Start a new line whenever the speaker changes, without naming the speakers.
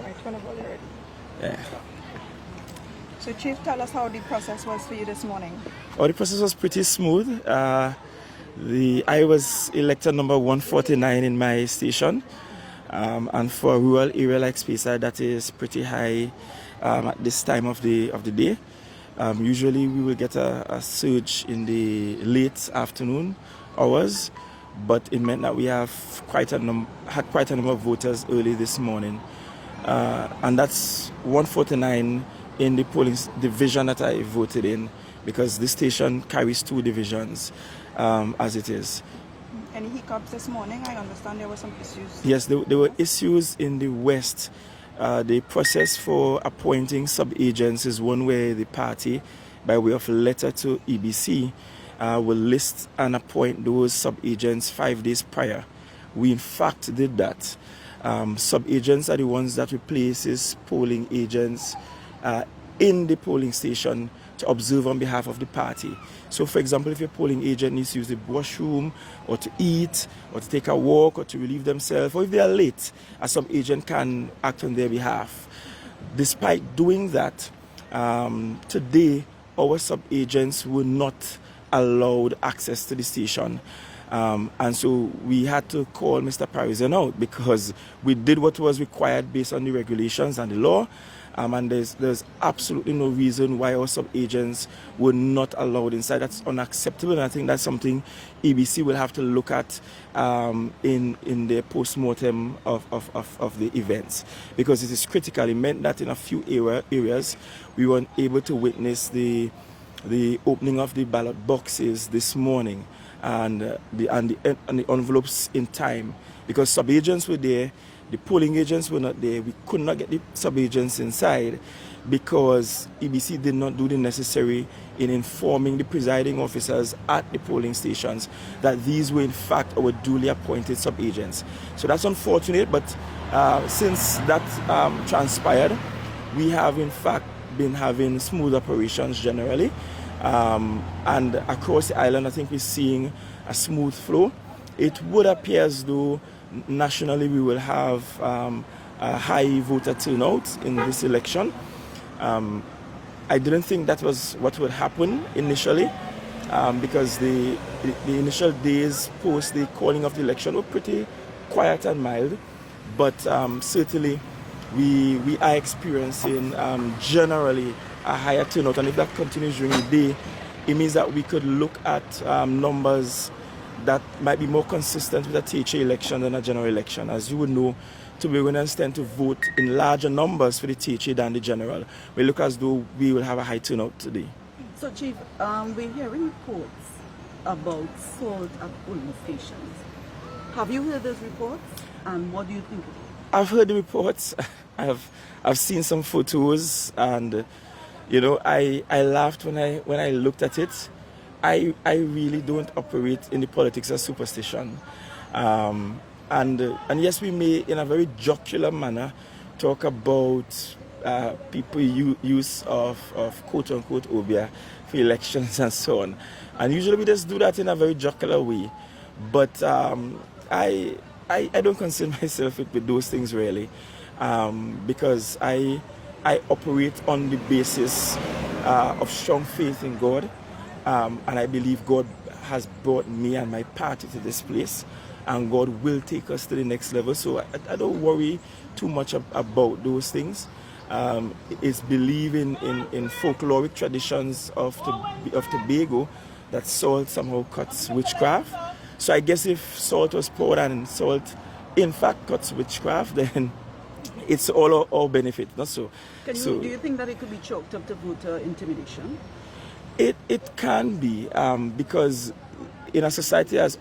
Right, whenever you're ready.
Yeah.
So Chief, tell us how the process was for you this morning.
Oh, the process was pretty smooth. I was elected number 149 in my station. And for a rural area like Speyside, that is pretty high at this time of the day. Usually we will get a surge in the late afternoon hours, but it meant that we have had quite a number of voters early this morning. And that's 149 in the polling division that I voted in, because this station carries 2 divisions as it is.
Any hiccups this morning? I understand there were some issues.
Yes, there were issues in the west. The process for appointing sub-agents is one where the party, by way of letter to EBC, will list and appoint those sub-agents 5 days prior. We in fact did that. Sub-agents are the ones that replaces polling agents in the polling station to observe on behalf of the party. So for example, if your polling agent needs to use the washroom or to eat or to take a walk or to relieve themselves, or if they are late, a sub-agent can act on their behalf. Despite doing that, today our sub-agents were not allowed access to the station. And so we had to call Mr. Parisian out, because we did what was required based on the regulations and the law. And there's absolutely no reason why our sub-agents were not allowed inside. That's unacceptable, and I think that's something EBC will have to look at in their post-mortem of the events, because it is critical. It meant that in a few areas we weren't able to witness the opening of the ballot boxes this morning and the envelopes in time, because sub-agents were there. The polling agents were not there. We could not get the sub-agents inside because EBC did not do the necessary in informing the presiding officers at the polling stations that these were in fact our duly appointed sub-agents. So that's unfortunate, but since that transpired, we have in fact been having smooth operations generally. And across the island, I think we're seeing a smooth flow. It would appear as though nationally we will have a high voter turnout in this election. I didn't think that was what would happen initially, because the initial days post the calling of the election were pretty quiet and mild, but certainly we are experiencing generally a higher turnout, and if that continues during the day, it means that we could look at numbers that might be more consistent with a teacher election than a general election. As you would know, Tobagonians tend to vote in larger numbers for the teacher than the general. We look as though we will have a high turnout today.
So Chief, we're hearing reports about salt at polling stations. Have you heard those reports, and what do you think of it?
I've heard the reports. I've seen some photos, and you know, I laughed when I looked at it. I really don't operate in the politics of superstition. And yes, we may, in a very jocular manner, talk about people's use of quote-unquote obia for elections and so on. And usually we just do that in a very jocular way. But I don't concern myself with those things really, because I operate on the basis of strong faith in God. And I believe God has brought me and my party to this place, and God will take us to the next level. So I don't worry too much about those things. It's believing in folkloric traditions of Tobago that salt somehow cuts witchcraft. So I guess if salt was poured and salt in fact cuts witchcraft, then it's all our benefit. Not so.
Do you think that it could be chalked up to voter intimidation?
It can be, because in a society as